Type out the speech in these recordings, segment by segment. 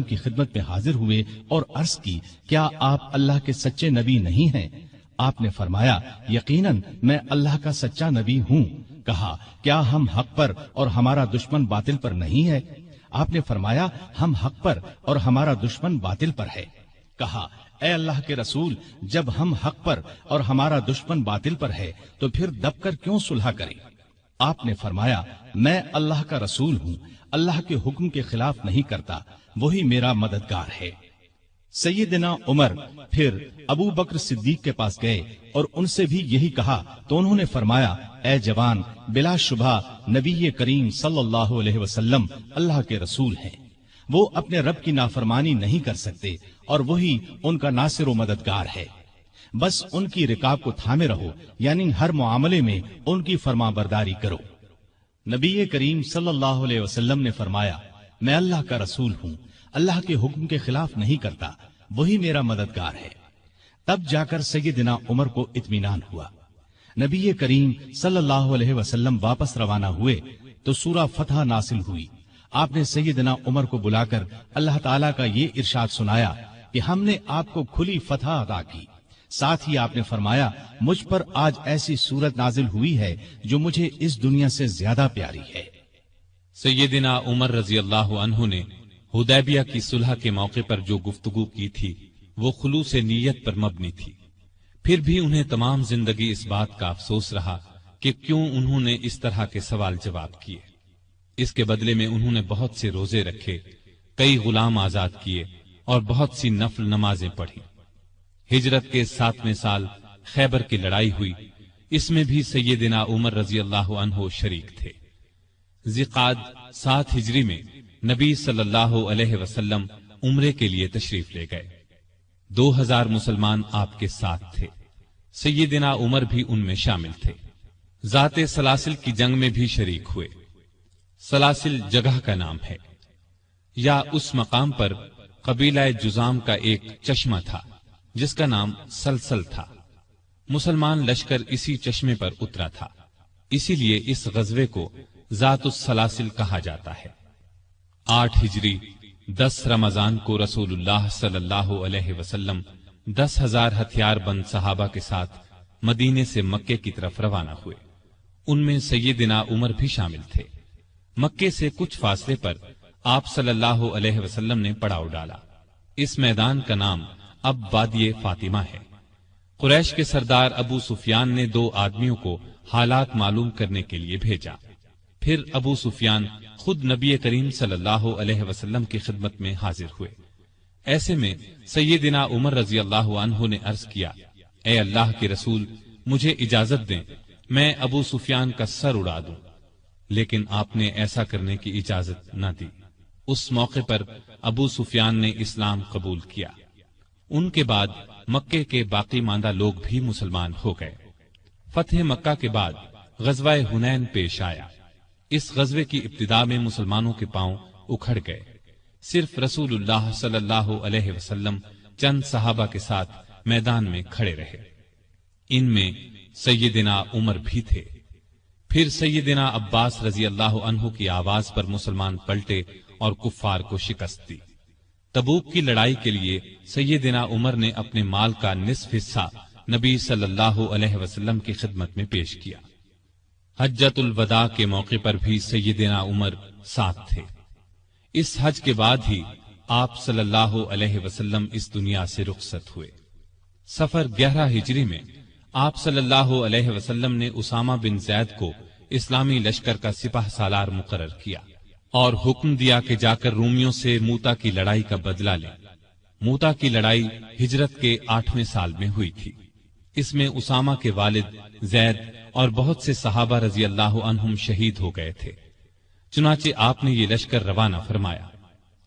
کی خدمت میں حاضر ہوئے اور عرض کی، کیا آپ اللہ کے سچے نبی نہیں ہیں؟ آپ نے فرمایا، یقیناً میں اللہ کا سچا نبی ہوں۔ کہا، کیا ہم حق پر اور ہمارا دشمن باطل پر نہیں ہے؟ آپ نے فرمایا، ہم حق پر اور ہمارا دشمن باطل پر ہے۔ کہا، اے اللہ کے رسول، جب ہم حق پر اور ہمارا دشمن باطل پر ہے تو پھر دب کر کیوں صلح کریں؟ آپ نے فرمایا، میں اللہ کا رسول ہوں، اللہ کے حکم کے خلاف نہیں کرتا، وہی میرا مددگار ہے۔ سیدنا عمر پھر ابو بکر صدیق کے پاس گئے اور ان سے بھی یہی کہا تو انہوں نے فرمایا، اے جوان، بلا شبہ نبی کریم صلی اللہ علیہ وسلم اللہ کے رسول ہیں، وہ اپنے رب کی نافرمانی نہیں کر سکتے اور وہی ان کا ناصر و مددگار ہے۔ بس ان کی رکاب کو تھامے رہو، یعنی ہر معاملے میں ان کی فرما برداری کرو۔ نبی کریم صلی اللہ علیہ وسلم نے فرمایا، میں اللہ کا رسول ہوں، اللہ کے حکم کے خلاف نہیں کرتا، وہی میرا مددگار ہے۔ تب جا کر سیدنا عمر کو اطمینان ہوا۔ نبی کریم صلی اللہ علیہ وسلم واپس روانہ ہوئے تو سورہ فتح نازل ہوئی۔ آپ نے سیدنا عمر کو بلا کر اللہ تعالیٰ کا یہ ارشاد سنایا کہ ہم نے آپ کو کھلی فتح عطا کی۔ ساتھ ہی آپ نے فرمایا، مجھ پر آج ایسی صورت نازل ہوئی ہے جو مجھے اس دنیا سے زیادہ پیاری ہے۔ سیدنا عمر رضی اللہ عنہ نے حدیبیہ کی صلح کے موقع پر جو گفتگو کی تھی وہ خلوص نیت پر مبنی تھی۔ پھر بھی انہیں تمام زندگی اس بات کا افسوس رہا کہ کیوں انہوں نے اس طرح کے سوال جواب کیے۔ اس کے بدلے میں انہوں نے بہت سے روزے رکھے، کئی غلام آزاد کیے اور بہت سی نفل نمازیں پڑھی۔ ہجرت کے 7ویں سال خیبر کی لڑائی ہوئی، اس میں بھی سیدنا عمر رضی اللہ عنہ شریک تھے۔ ذی-قعدہ 7 ہجری میں نبی صلی اللہ علیہ وسلم عمرے کے لیے تشریف لے گئے۔ 2000 مسلمان آپ کے ساتھ تھے، سیدنا عمر بھی ان میں شامل تھے۔ ذات سلاسل کی جنگ میں بھی شریک ہوئے۔ سلاسل جگہ کا نام ہے، یا اس مقام پر قبیلہ جزام کا ایک چشمہ تھا جس کا نام سلسل تھا۔ مسلمان لشکر اسی چشمے پر اترا تھا، اسی لیے اس غزوے کو ذات السلاسل کہا جاتا ہے۔ 8 ہجری 10 رمضان کو رسول اللہ صلی اللہ علیہ وسلم 10,000 ہتھیار بند صحابہ کے ساتھ مدینے سے مکے کی طرف روانہ ہوئے۔ ان میں سیدنا عمر بھی شامل تھے۔ مکے سے کچھ فاصلے پر آپ صلی اللہ علیہ وسلم نے پڑاؤ ڈالا۔ اس میدان کا نام اب وادی فاطمہ ہے۔ قریش کے سردار ابو سفیان نے 2 آدمیوں کو حالات معلوم کرنے کے لیے بھیجا۔ پھر ابو سفیان خود نبی کریم صلی اللہ علیہ وسلم کی خدمت میں حاضر ہوئے۔ ایسے میں سیدنا عمر رضی اللہ عنہ نے عرض کیا، اے اللہ کے رسول، مجھے اجازت دیں میں ابو سفیان کا سر اڑا دوں، لیکن آپ نے ایسا کرنے کی اجازت نہ دی۔ اس موقع پر ابو سفیان نے اسلام قبول کیا۔ ان کے بعد مکے کے باقی ماندہ لوگ بھی مسلمان ہو گئے۔ فتح مکہ کے بعد غزوہ حنین پیش آیا۔ اس غزوے کی ابتدا میں مسلمانوں کے پاؤں اکھڑ گئے۔ صرف رسول اللہ صلی اللہ علیہ وسلم چند صحابہ کے ساتھ میدان میں کھڑے رہے۔ ان میں سیدنا عمر بھی تھے۔ پھر سیدنا عباس رضی اللہ عنہ کی آواز پر مسلمان پلٹے اور کفار کو شکست دی۔ تبوک کی لڑائی کے لیے سیدنا عمر نے اپنے مال کا نصف حصہ نبی صلی اللہ علیہ وسلم کی خدمت میں پیش کیا۔ حجۃ الوداع کے موقع پر بھی سیدنا عمر ساتھ تھے۔ اس حج کے بعد ہی آپ صلی اللہ علیہ وسلم اس دنیا سے رخصت ہوئے۔ سفر 11 ہجری میں آپ صلی اللہ علیہ وسلم نے اسامہ بن زید کو اسلامی لشکر کا سپہ سالار مقرر کیا اور حکم دیا کہ جا کر رومیوں سے موتا کی لڑائی کا بدلہ لیں۔ موتا کی لڑائی ہجرت کے 8ویں سال میں ہوئی تھی۔ اس میں اسامہ کے والد زید اور بہت سے صحابہ رضی اللہ عنہم شہید ہو گئے تھے۔ چنانچہ آپ نے یہ لشکر روانہ فرمایا۔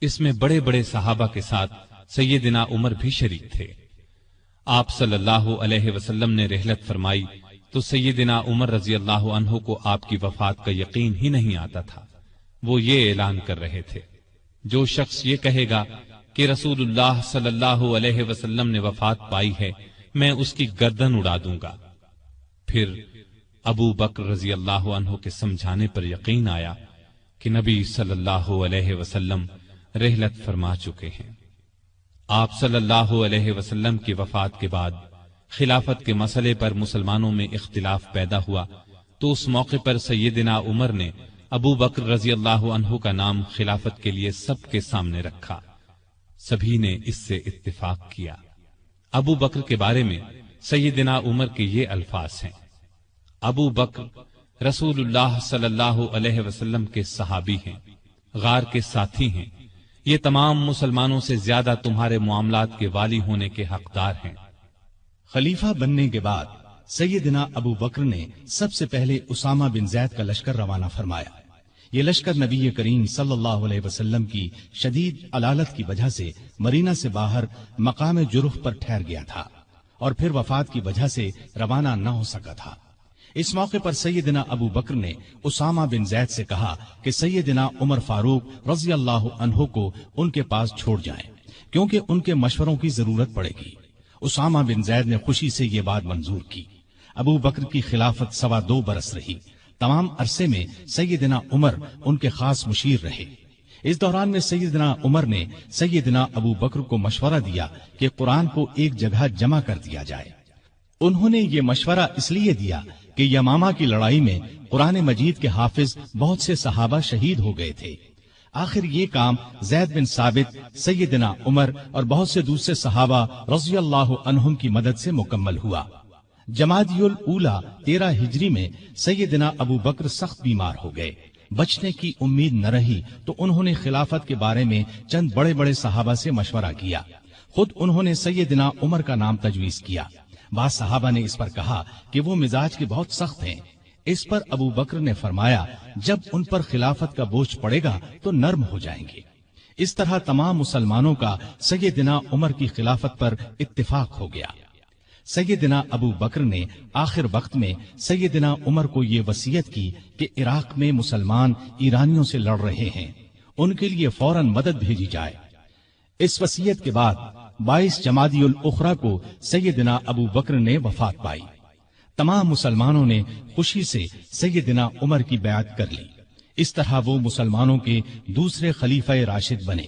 اس میں بڑے بڑے صحابہ کے ساتھ سیدنا عمر بھی شریک تھے۔ آپ صلی اللہ علیہ وسلم نے رحلت فرمائی تو سیدنا عمر رضی اللہ عنہ کو آپ کی وفات کا یقین ہی نہیں آتا تھا۔ وہ یہ اعلان کر رہے تھے، جو شخص یہ کہے گا کہ رسول اللہ صلی اللہ علیہ وسلم نے وفات پائی ہے، میں اس کی گردن اڑا دوں گا۔ پھر ابو بکر رضی اللہ عنہ کے سمجھانے پر یقین آیا کہ نبی صلی اللہ علیہ وسلم رحلت فرما چکے ہیں۔ آپ صلی اللہ علیہ وسلم کی وفات کے بعد خلافت کے مسئلے پر مسلمانوں میں اختلاف پیدا ہوا تو اس موقع پر سیدنا عمر نے ابو بکر رضی اللہ عنہ کا نام خلافت کے لیے سب کے سامنے رکھا۔ سبھی نے اس سے اتفاق کیا۔ ابو بکر کے بارے میں سیدنا عمر کے یہ الفاظ ہیں: ابو بکر رسول اللہ صلی اللہ علیہ وسلم کے صحابی ہیں، غار کے ساتھی ہیں، یہ تمام مسلمانوں سے زیادہ تمہارے معاملات کے والی ہونے کے حقدار ہیں۔ خلیفہ بننے کے بعد سیدنا ابو بکر نے سب سے پہلے اسامہ بن زید کا لشکر روانہ فرمایا۔ یہ لشکر نبی کریم صلی اللہ علیہ وسلم کی شدید علالت کی وجہ سے مرینا سے باہر مقام جرح پر ٹھہر گیا تھا اور پھر وفات کی وجہ سے روانہ نہ ہو سکا تھا۔ اس موقع پر سیدنا ابو بکر نے اسامہ بن زید سے کہا کہ سیدنا عمر فاروق رضی اللہ عنہ کو ان کے پاس چھوڑ جائیں، کیونکہ ان کے مشوروں کی ضرورت پڑے گی۔ اسامہ بن زید نے خوشی سے یہ بات منظور کی۔ ابو بکر کی خلافت 2.25 برس رہی۔ تمام عرصے میں سیدنا عمر ان کے خاص مشیر رہے۔ اس دوران میں سیدنا عمر نے سیدنا ابو بکر کو مشورہ دیا کہ قرآن کو ایک جگہ جمع کر دیا جائے۔ انہوں نے یہ مشورہ اس لیے دیا کہ یمامہ کی لڑائی میں قرآن مجید کے حافظ بہت سے صحابہ شہید ہو گئے تھے۔ آخر یہ کام زید بن ثابت، سیدنا عمر اور بہت سے دوسرے صحابہ رضی اللہ عنہم کی مدد سے مکمل ہوا۔ جمادی الاولیٰ 13 ہجری میں سیدنا ابو بکر سخت بیمار ہو گئے۔ بچنے کی امید نہ رہی تو انہوں نے خلافت کے بارے میں چند بڑے بڑے صحابہ سے مشورہ کیا۔ خود انہوں نے سیدنا عمر کا نام تجویز کیا۔ بعض صحابہ نے اس پر کہا کہ وہ مزاج کے بہت سخت ہیں۔ اس پر ابو بکر نے فرمایا جب ان پر خلافت کا بوجھ پڑے گا تو نرم ہو جائیں گے۔ اس طرح تمام مسلمانوں کا سیدنا عمر کی خلافت پر اتفاق ہو گیا۔ سیدنا ابو بکر نے آخر وقت میں سیدنا عمر کو یہ وصیت کی کہ عراق میں مسلمان ایرانیوں سے لڑ رہے ہیں، ان کے لیے فوراً مدد بھیجی جائے۔ اس وصیت کے بعد 22 جمادی الاخری کو سیدنا ابو بکر نے وفات پائی۔ تمام مسلمانوں نے خوشی سے سیدنا عمر کی بیعت کر لی۔ اس طرح وہ مسلمانوں کے دوسرے خلیفہ راشد بنے۔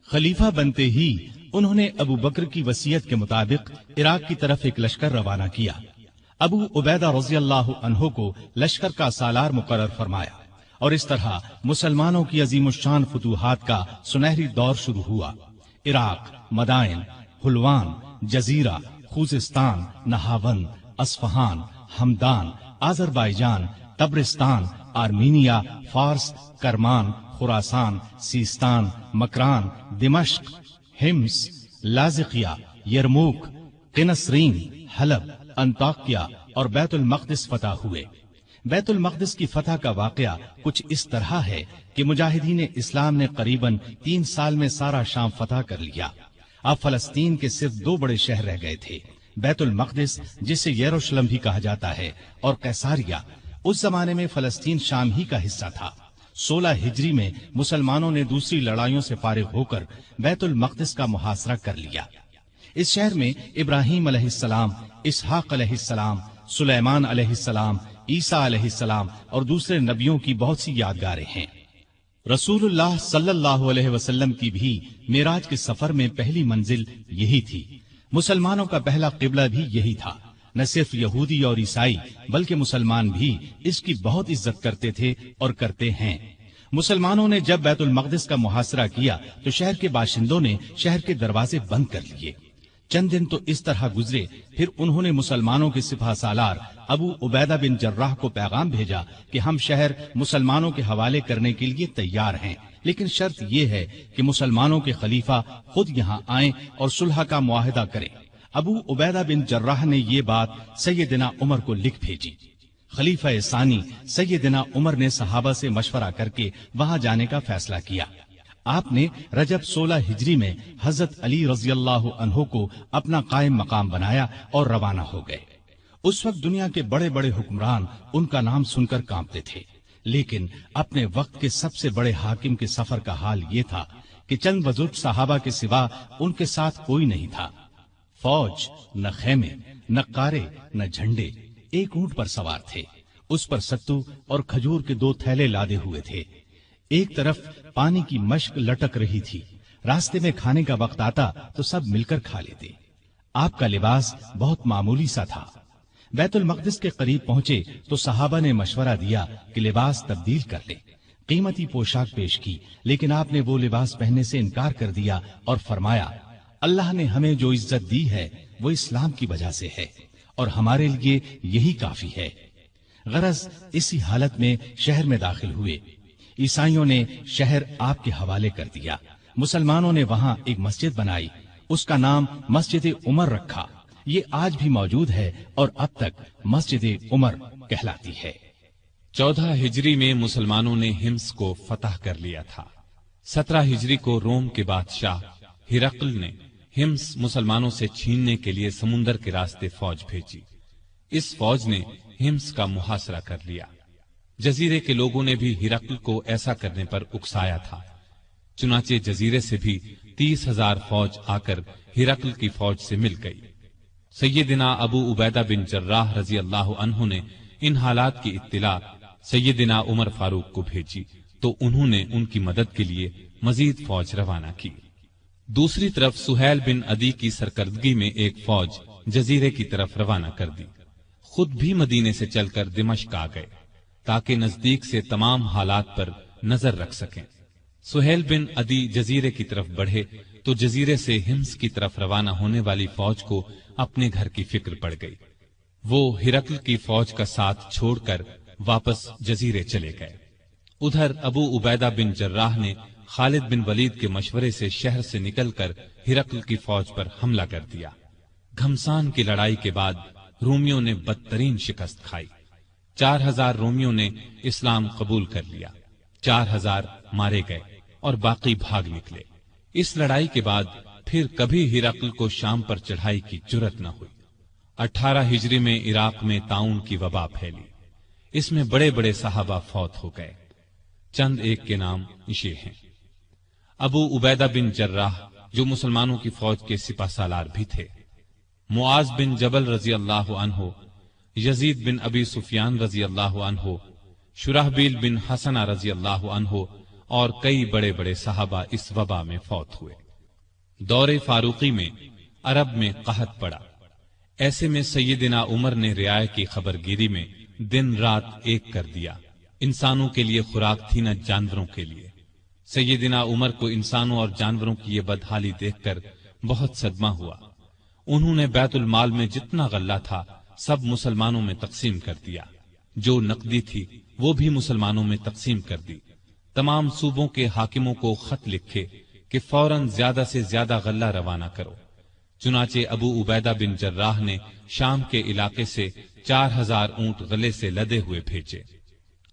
خلیفہ بنتے ہی انہوں نے ابو بکر کی وصیت کے مطابق عراق کی طرف ایک لشکر روانہ کیا۔ ابو عبیدہ رضی اللہ عنہ کو لشکر کا سالار مقرر فرمایا اور اس طرح مسلمانوں کی عظیم الشان فتوحات کا سنہری دور شروع ہوا۔ Iraq, Madain, Hulwan, Jazira, Khuzestan, Nahavand, Isfahan, Hamadan, Azerbaijan, Tabaristan, Armenia, Fars, Kerman, خراسان، سیستان، مکران، دمشق، ہمس، لاذقیہ، یرموک، قنسرین، حلب، انطاکیہ اور بیت المقدس فتح ہوئے۔ بیت المقدس کی فتح کا واقعہ کچھ اس طرح ہے کہ مجاہدین اسلام نے قریباً 3 سال میں سارا شام فتح کر لیا۔ اب فلسطین کے صرف 2 بڑے شہر رہ گئے تھے، بیت المقدس جسے یروشلم بھی کہا جاتا ہے اور قیصاریہ۔ اس زمانے میں فلسطین شام ہی کا حصہ تھا۔ 16 ہجری میں مسلمانوں نے دوسری لڑائیوں سے فارغ ہو کر بیت المقدس کا محاصرہ کر لیا۔ اس شہر میں ابراہیم علیہ السلام، اسحاق علیہ السلام، سلیمان علیہ السلام، عیسیٰ علیہ السلام اور دوسرے نبیوں کی بہت سی یادگاریں ہیں۔ رسول اللہ صلی اللہ علیہ وسلم کی بھی معراج کے سفر میں پہلی منزل یہی تھی۔ مسلمانوں کا پہلا قبلہ بھی یہی تھا۔ نہ صرف یہودی اور عیسائی بلکہ مسلمان بھی اس کی بہت عزت کرتے تھے اور کرتے ہیں۔ مسلمانوں نے جب بیت المقدس کا محاصرہ کیا تو شہر کے باشندوں نے شہر کے دروازے بند کر لیے۔ چند دن تو اس طرح گزرے، پھر انہوں نے مسلمانوں کے سپہ سالار ابو عبیدہ بن جراح کو پیغام بھیجا کہ ہم شہر مسلمانوں کے حوالے کرنے کے لیے تیار ہیں، لیکن شرط یہ ہے کہ مسلمانوں کے خلیفہ خود یہاں آئیں اور صلح کا معاہدہ کریں۔ ابو عبیدہ بن جراح نے یہ بات سیدنا عمر کو لکھ بھیجی۔ خلیفہ ثانی سیدنا عمر نے صحابہ سے مشورہ کر کے وہاں جانے کا فیصلہ کیا۔ آپ نے رجب 16 ہجری میں حضرت علی رضی اللہ عنہ کو اپنا قائم مقام بنایا اور روانہ ہو گئے۔ اس وقت دنیا کے بڑے بڑے حکمران ان کا نام سن کر کانپتے تھے، لیکن اپنے وقت کے سب سے بڑے حاکم کے سفر کا حال یہ تھا کہ چند بزرگ صحابہ کے سوا ان کے ساتھ کوئی نہیں تھا۔ فوج، نہ خیمے، نہ قارے، نہ جھنڈے، ایک اونٹ پر سوار تھے۔ اس پر ستو اور کھجور کے 2 تھیلے لادے ہوئے تھے۔ ایک طرف پانی کی مشک لٹک رہی تھی راستے میں کھانے کا وقت آتا تو سب مل کر کھا لیتے۔ آپ کا لباس بہت معمولی سا تھا۔ بیت المقدس کے قریب پہنچے تو صحابہ نے مشورہ دیا کہ لباس تبدیل کر لیں۔ قیمتی پوشاک پیش کی، لیکن آپ نے وہ لباس پہننے سے انکار کر دیا اور فرمایا، اللہ نے ہمیں جو عزت دی ہے وہ اسلام کی وجہ سے ہے اور ہمارے لیے یہی کافی ہے۔ غرض اسی حالت میں شہر میں داخل ہوئے۔ عیسائیوں نے شہر آپ کے حوالے کر دیا۔ مسلمانوں نے وہاں ایک مسجد بنائی، اس کا نام مسجد عمر رکھا۔ یہ آج بھی موجود ہے اور اب تک مسجد عمر کہلاتی ہے۔ 14 ہجری میں مسلمانوں نے ہمس کو فتح کر لیا تھا۔ 17 ہجری کو روم کے بادشاہ ہرقل نے ہمس مسلمانوں سے چھیننے کے لیے سمندر کے راستے فوج بھیجی۔ اس فوج نے ہمس کا محاصرہ کر لیا۔ جزیرے کے لوگوں نے بھی ہرقل کو ایسا کرنے پر اکسایا تھا، چنانچہ جزیرے سے بھی 30,000 فوج آ کر ہرقل کی فوج سے مل گئی۔ سیدنا ابو عبیدہ بن جراح رضی اللہ عنہ نے ان حالات کی اطلاع سیدنا عمر فاروق کو بھیجی تو انہوں نے ان کی مدد کے لیے مزید فوج روانہ کی۔ دوسری طرف سہیل بن عدی کی سرکردگی میں ایک فوج جزیرے کی طرف روانہ کر دی۔ خود بھی مدینے سے چل کر دمشق آ گئے تاکہ نزدیک سے تمام حالات پر نظر رکھ سکیں۔ سہیل بن عدی جزیرے کی طرف بڑھے تو جزیرے سے ہمس کی طرف روانہ ہونے والی فوج کو اپنے گھر کی فکر پڑ گئی۔ وہ ہرقل کی فوج کا ساتھ چھوڑ کر واپس جزیرے چلے گئے۔ ادھر ابو عبیدہ بن جراح نے خالد بن ولید کے مشورے سے شہر سے نکل کر ہرقل کی فوج پر حملہ کر دیا۔ گھمسان کی لڑائی کے بعد رومیوں نے بدترین شکست کھائی۔ 4,000 رومیوں نے اسلام قبول کر لیا، 4,000 مارے گئے اور باقی بھاگ نکلے۔ اس لڑائی کے بعد پھر کبھی ہرقل کو شام پر چڑھائی کی جرأت نہ ہوئی۔ 18 ہجری میں عراق میں طاعون کی وبا پھیلی، اس میں بڑے بڑے صحابہ فوت ہو گئے۔ چند ایک کے نام یہ ہیں: ابو عبیدہ بن جراح جو مسلمانوں کی فوج کے سپہ سالار بھی تھے، معاذ بن جبل رضی اللہ عنہ، یزید بن ابی سفیان رضی اللہ عنہ، شرحبیل بن حسنہ رضی اللہ عنہ اور کئی بڑے بڑے صحابہ اس وبا میں فوت ہوئے۔ دور فاروقی میں عرب میں قحط پڑا۔ ایسے میں سیدنا عمر نے رعایا کی خبرگیری میں دن رات ایک کر دیا۔ انسانوں کے لیے خوراک تھی نہ جانوروں کے لیے۔ سیدنا عمر کو انسانوں اور جانوروں کی یہ بدحالی دیکھ کر بہت صدمہ ہوا۔ انہوں نے بیت المال میں جتنا غلہ تھا سب مسلمانوں میں تقسیم کر دیا، جو نقدی تھی وہ بھی مسلمانوں میں تقسیم کر دی۔ تمام صوبوں کے حاکموں کو خط لکھے کہ فوراً زیادہ سے زیادہ غلہ روانہ کرو۔ چنانچہ ابو عبیدہ بن جراح نے شام کے علاقے سے 4,000 اونٹ غلے سے لدے ہوئے بھیجے۔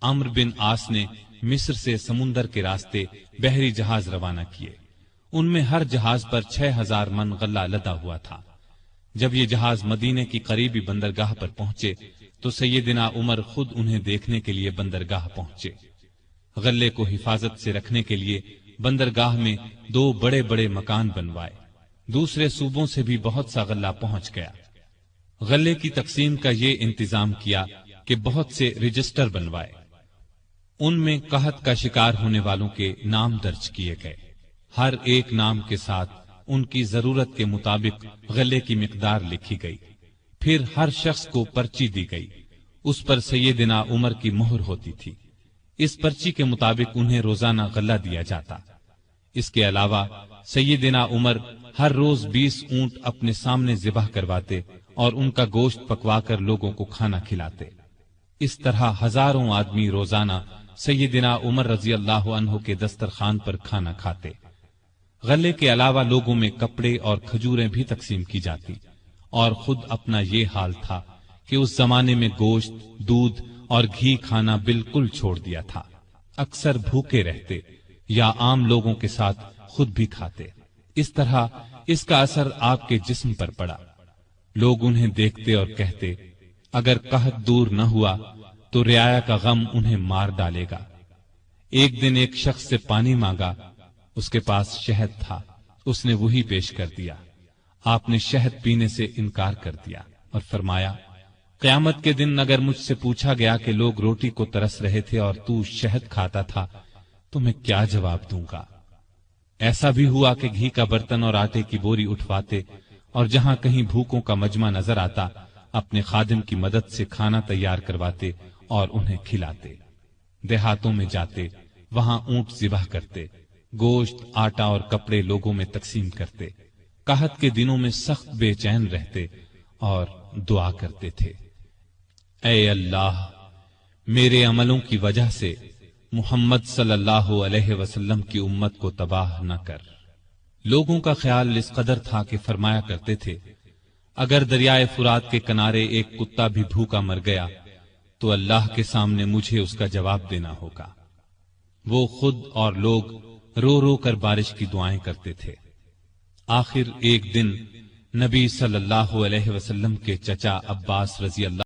عمرو بن عاص نے مصر سے سمندر کے راستے بحری جہاز روانہ کیے۔ ان میں ہر جہاز پر 6,000 من غلہ لدا ہوا تھا۔ جب یہ جہاز مدینے کی قریبی بندرگاہ پر پہنچے تو سیدنا عمر خود انہیں دیکھنے کے لیے بندرگاہ پہنچے۔ غلے کو حفاظت سے رکھنے کے لیے بندرگاہ میں 2 بڑے بڑے مکان بنوائے۔ دوسرے صوبوں سے بھی بہت سا غلہ پہنچ گیا۔ غلے کی تقسیم کا یہ انتظام کیا کہ بہت سے رجسٹر بنوائے، ان میں قحط کا شکار ہونے والوں کے نام درج کیے گئے۔ ہر ایک نام کے ساتھ ان کی ضرورت کے مطابق غلے کی مقدار لکھی گئی۔ پھر ہر شخص کو پرچی دی گئی، اس پر سیدنا عمر کی مہر ہوتی تھی۔ اس پرچی کے مطابق انہیں روزانہ غلہ دیا جاتا۔ اس کے علاوہ سیدنا عمر ہر روز 20 اونٹ اپنے سامنے ذبح کرواتے اور ان کا گوشت پکوا کر لوگوں کو کھانا کھلاتے۔ اس طرح ہزاروں آدمی روزانہ سیدنا عمر رضی اللہ عنہ کے دسترخوان پر کھانا کھاتے۔ غلے کے علاوہ لوگوں میں کپڑے اور کھجوریں بھی تقسیم کی جاتی، اور خود اپنا یہ حال تھا کہ اس زمانے میں گوشت، دودھ اور گھی کھانا بالکل چھوڑ دیا تھا۔ اکثر بھوکے رہتے یا عام لوگوں کے ساتھ خود بھی کھاتے۔ اس طرح اس کا اثر آپ کے جسم پر پڑا۔ لوگ انہیں دیکھتے اور کہتے، اگر قحط دور نہ ہوا تو رعایا کا غم انہیں مار ڈالے گا۔ ایک دن ایک شخص سے پانی مانگا، اس کے پاس شہد تھا، اس نے وہی پیش کر دیا۔ آپ نے شہد پینے سے انکار کر دیا اور فرمایا، قیامت کے دن اگر مجھ سے پوچھا گیا کہ لوگ روٹی کو ترس رہے تھے اور تو شہد کھاتا تھا تو میں کیا جواب دوں گا؟ ایسا بھی ہوا کہ گھی کا برتن اور آٹے کی بوری اٹھواتے اور جہاں کہیں بھوکوں کا مجمع نظر آتا اپنے خادم کی مدد سے کھانا تیار کرواتے اور انہیں کھلاتے۔ دیہاتوں میں جاتے، وہاں اونٹ ذبح کرتے، گوشت، آٹا اور کپڑے لوگوں میں تقسیم کرتے، قحط کے دنوں میں سخت بے چین رہتے اور دعا کرتے تھے، اے اللہ میرے عملوں کی وجہ سے محمد صلی اللہ علیہ وسلم کی امت کو تباہ نہ کر۔ لوگوں کا خیال اس قدر تھا کہ فرمایا کرتے تھے، اگر دریائے فرات کے کنارے ایک کتا بھی بھوکا مر گیا تو اللہ کے سامنے مجھے اس کا جواب دینا ہوگا۔ وہ خود اور لوگ رو رو کر بارش کی دعائیں کرتے تھے۔ آخر ایک دن نبی صلی اللہ علیہ وسلم کے چچا عباس رضی اللہ